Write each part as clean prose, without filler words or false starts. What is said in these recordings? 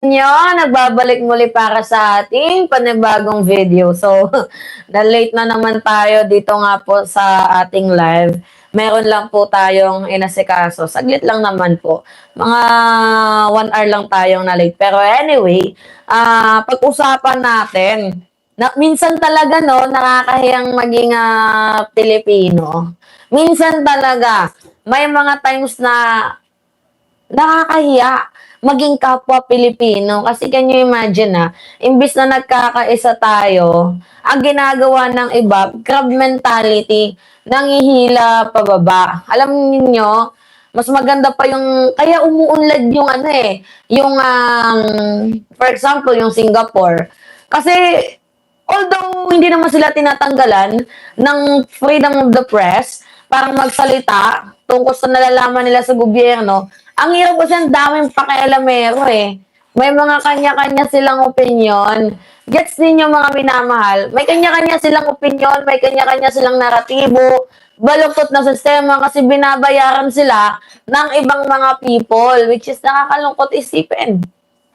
Nyo, nagbabalik muli para sa ating panibagong video. So, na-late na naman tayo dito nga po sa ating live. Meron lang po tayong inasikaso. Saglit lang naman po. Mga 1 hour lang tayong na-late. Pero anyway, pag-usapan natin. Minsan talaga, no, nakakahiyang maging Pilipino. Minsan talaga, may mga times na nakakahiya maging kapwa Pilipino. Kasi can you imagine imbis na nagkakaisa tayo, ang ginagawa ng iba, crab mentality, nangihila pababa. Alam niyo mas maganda pa yung, kaya umuunlad yung yung, for example, yung Singapore. Kasi, although hindi naman sila tinatanggalan ng freedom of the press, parang magsalita tungkol sa nalalaman nila sa gobyerno, ang hirap kasi ang daming pakialamero May mga kanya-kanya silang opinion. Gets ninyo mga minamahal? May kanya-kanya silang opinion, may kanya-kanya silang naratibo, baluktot na sistema kasi binabayaran sila ng ibang mga people, which is nakakalungkot isipin.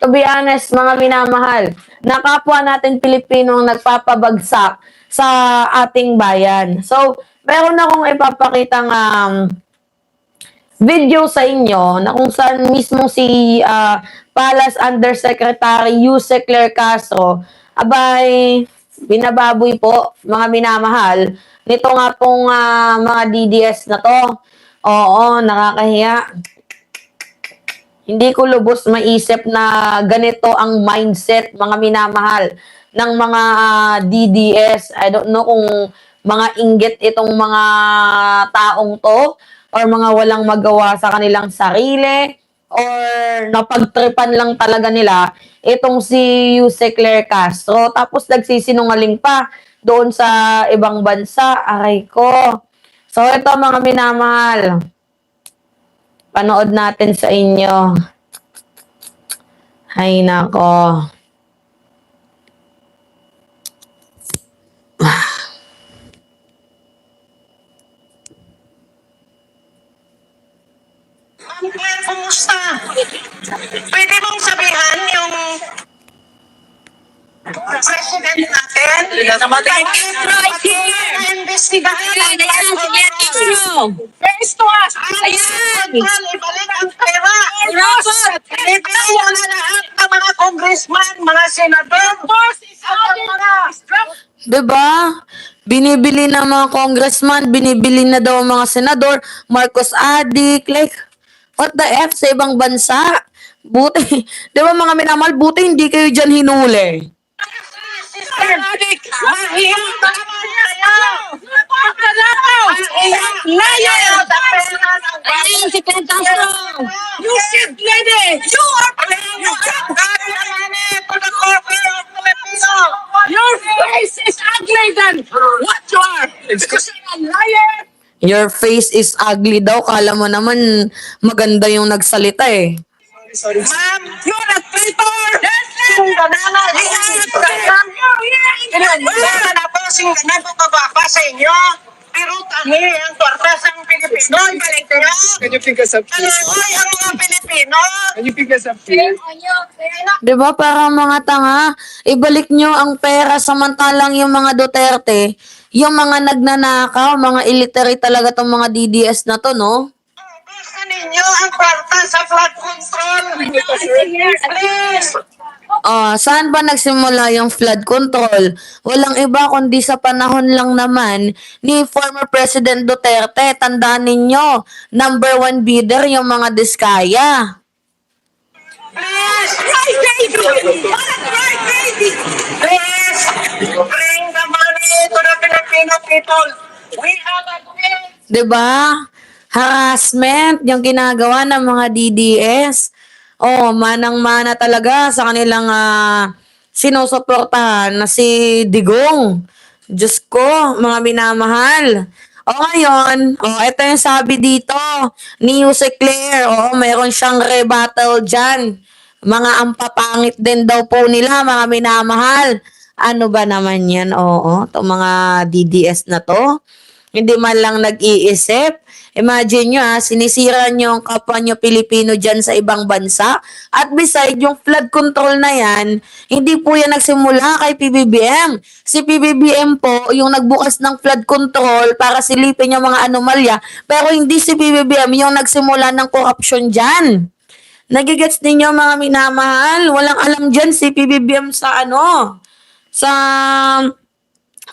To be honest, mga minamahal, na kapwa natin Pilipino ang nagpapabagsak sa ating bayan. So, meron akong ipapakitang video sa inyo na kung saan mismo si Palace Undersecretary Yuse Claire Castro abay binababoy po mga minamahal nito nga pong mga DDS na to. Oo, nakakahiya. Hindi ko lubos maisip na ganito ang mindset mga minamahal ng mga DDS. I don't know kung mga inggit itong mga taong to or mga walang magawa sa kanilang sarili or napagtripan lang talaga nila itong si Yuse Claire Castro tapos nagsisinungaling pa doon sa ibang bansa. Aray ko. So ito mga minamahal, panood natin sa inyo. Ay nako. Kumusta? Pwede mong sabihan yung president natin? Investigahan Face to us! Ibalik ang pera! Ibigay na lahat ng mga congressman, mga senador, at mga Diba? Binibili na mga congressman, binibili na daw ang mga senador, Marcos Adik, like, what the F sa ibang bansa? Buti, di ba mga minamahal, buti hindi kayo dyan hinuli. Adik! Mahiyang kayo! Liar! Ayun, si Castro! You shit lady! You are playing! You can't to the corporate of Filipino! Your face is ugly than what you are! Because you're a liar! Your face is ugly daw, kala mo naman maganda yung nagsalita Ma'am, you're a traitor! Singganana! Wala na po, singganan po kababa sa inyo! Pero kami, ang kwartas ng Pilipino, ibalik nyo! Can you pick us up, please? Alangoy ang mga Pilipino! Can you pick us up, please? Di ba? Parang mga tanga, ibalik nyo ang pera samantalang yung mga Duterte, yung mga nagnanakaw, mga illiterate talaga tong mga DDS na to, no? Gusto ninyo ang kwarta sa flood control! Please! Saan ba nagsimula yung flood control? Walang iba kundi sa panahon lang naman ni former President Duterte. Tandaan ninyo, #1 bidder yung mga Diskaya. Please! Right, baby! Right, baby! Please! Bring the money to the Filipino people! We have a dream! Diba? Harassment yung ginagawa ng mga DDS. Manang-mana talaga sa kanilang sinusuportahan na si Digong. Diyos ko, mga minamahal. Ngayon, ito yung sabi dito ni Yuse Claire. Mayroon siyang rebuttal dyan. Mga ampapangit din daw po nila, mga minamahal. Ano ba naman yan? Itong mga DDS na to. Hindi man lang nag-iisip. Imagine nyo sinisira nyo ang kapwa nyo Pilipino dyan sa ibang bansa. At beside, yung flood control na yan, hindi po yan nagsimula kay PBBM. Si PBBM po, yung nagbukas ng flood control para silipin yung mga anomalya, pero hindi si PBBM yung nagsimula ng corruption dyan. Nagigets ninyo mga minamahal? Walang alam dyan si PBBM sa sa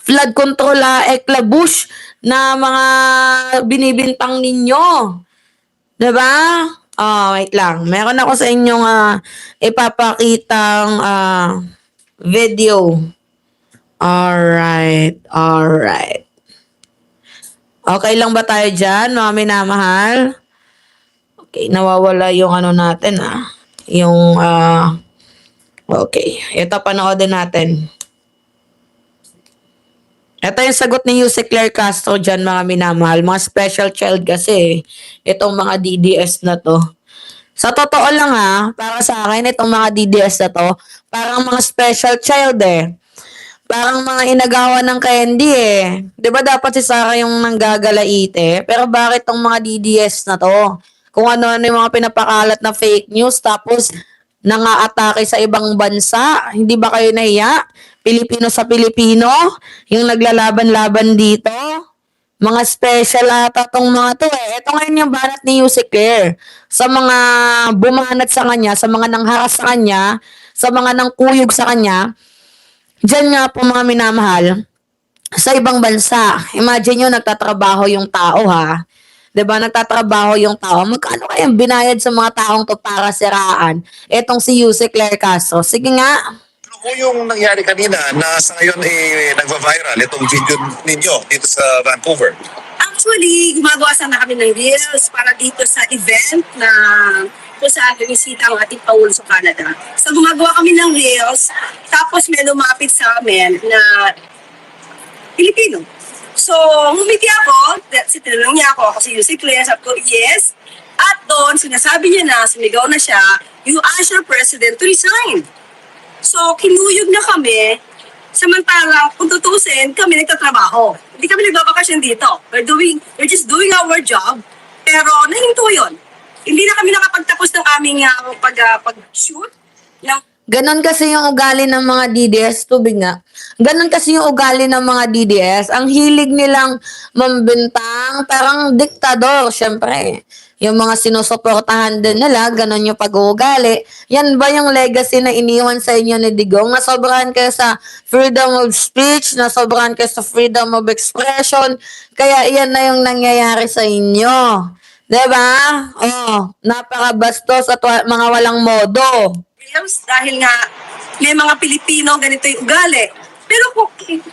flood control eklabush na mga binibintang ninyo. Diba? Wait lang. Meron ako sa inyong ipapakitang video. Alright. Okay lang ba tayo dyan, mga minamahal? Okay, nawawala yung natin Yung, okay. Ito, panoodin natin. Ito yung sagot ni Yuse Claire Castro dyan, mga minamahal. Mga special child kasi, itong mga DDS na to. Sa totoo lang para sa akin, itong mga DDS na to, parang mga special child Parang mga inagawa ng candy Di ba dapat si Sarah yung nanggagalaite? Pero bakit tong mga DDS na to? Kung ano-ano yung mga pinapakalat na fake news, tapos nang-aatake sa ibang bansa. Hindi ba kayo nahiya? Pilipino sa Pilipino? Yung naglalaban-laban dito? Mga special ata tong mga to Ito ngayon yung banat ni Yuse Claire. Sa mga bumanat sa kanya, sa mga nangharas sa kanya, sa mga nangkuyog sa kanya, diyan nga po mga minamahal, sa ibang bansa. Imagine nyo, nagtatrabaho yung tao 'Di ba? Nagtatrabaho yung tao. Magkano kayang binayad sa mga taong to para siraan? Etong si Yuse Claire Castro. Sige nga. Ano po yung nangyari kanina na sa ngayon nagva-viral itong video ninyo dito sa Vancouver? Actually, gumagawa sana kami ng reels para dito sa event na kung saan bumisita ang ating Pangulo sa Canada. So gumagawa kami ng reels, tapos may lumapit sa amin na Pilipino. So, humiti ako, tinanong niya ako si Yuse Claire, sabi ko, yes. At doon, sinasabi niya na, sumigaw na siya, you ask your president to resign. So, kinuyog na kami, samantalang, kung tutusin, kami nagtatrabaho. Hindi kami nagbabakasyon dito. We're just doing our job, pero nahinto yun. Hindi na kami nakapagtapos ng aming pag-shoot ng Ganon kasi yung ugali ng mga DDS, tubig nga. Ganon kasi yung ugali ng mga DDS. Ang hilig nilang mambintang, parang diktador, syempre. Yung mga sinusuportahan din nila, ganon yung pag-uugali. Yan ba yung legacy na iniwan sa inyo ni Digong? Nasobrahan kayo sa freedom of speech, nasobrahan kayo sa freedom of expression, kaya yan na yung nangyayari sa inyo. Diba? Napakabastos at mga walang modo. dahil nga may mga Pilipino ganito yung ugali. Pero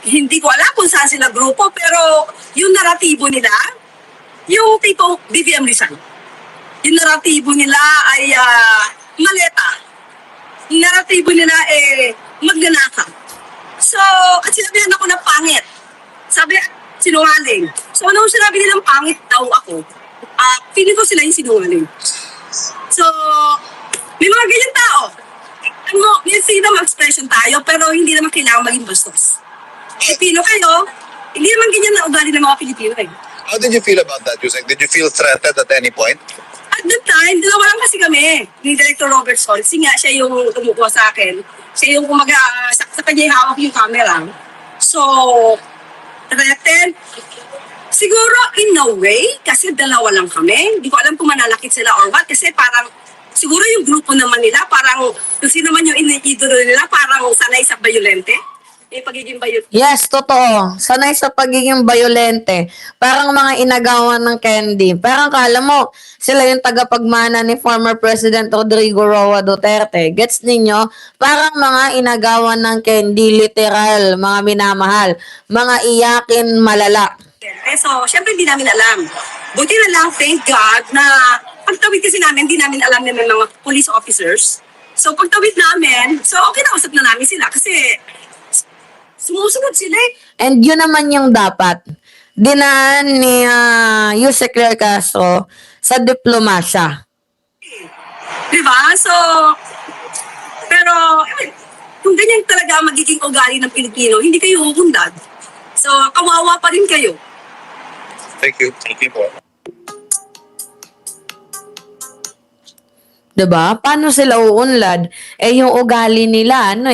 hindi ko alam kung saan sila grupo, pero yung naratibo nila, yung tipong BBM resign. Yung naratibo nila ay maleta. Yung naratibo nila magnanakaw. So, at sinabihan ako ng pangit. Sabi, sinungaling. So, ano sinabi nilang pangit daw ako? Feeling ko sila yung sinungaling. So, may mga ganyan tao. May freedom of expression tayo, pero hindi naman kailangan maging bastos. Pilipino kayo, hindi naman ganyan na ugali ng mga Pilipino How did you feel about that, Yusek? Did you feel threatened at any point? At that time, dalawa lang kasi kami, ni Director Robert Sol. Kasi nga, siya yung tumukuha sa akin. Siya yung kumaga, sa kanya hawak yung camera. So, threatened. Siguro, in a way, kasi dalawa lang kami. Hindi ko alam kung manalakit sila or what. Kasi parang, siguro yung grupo naman nila, parang, kung sino naman yung idolo nila, parang sanay sa violente. Yung pagiging violente. Yes, totoo. Sanay sa pagiging violente. Parang mga inagawan ng candy. Parang kala mo, sila yung tagapagmana ni former President Rodrigo Roa Duterte. Gets ninyo? Parang mga inagawan ng candy, literal, mga minamahal. Mga iyakin malala. So, syempre hindi namin alam. Buti na lang, thank God, na pagtawid kasi namin, hindi namin alam na may mga police officers. So, pagtawid namin, so okay na usap na namin sila kasi sumusunod sila And yun naman yung dapat. Dinaan ni Yuse Claire Castro sa diplomasya. Diba? So, pero, kung ganyan talaga magiging ugali ng Pilipino, hindi kayo huhundad. So, kawawa pa rin kayo. Thank you. Thank you po. 'Di ba? Paano sila uunlad? Eh, yung ugali nila, ano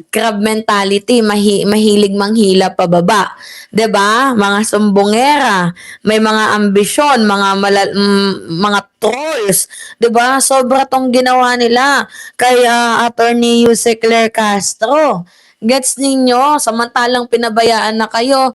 crab mentality, mahilig manghila pababa. 'Di ba? Mga sumbongera, may mga ambisyon, mga trolls. 'Di ba? Sobra tong ginawa nila kay Attorney Jose Claire Castro. Gets ninyo? Samantalang pinabayaan na kayo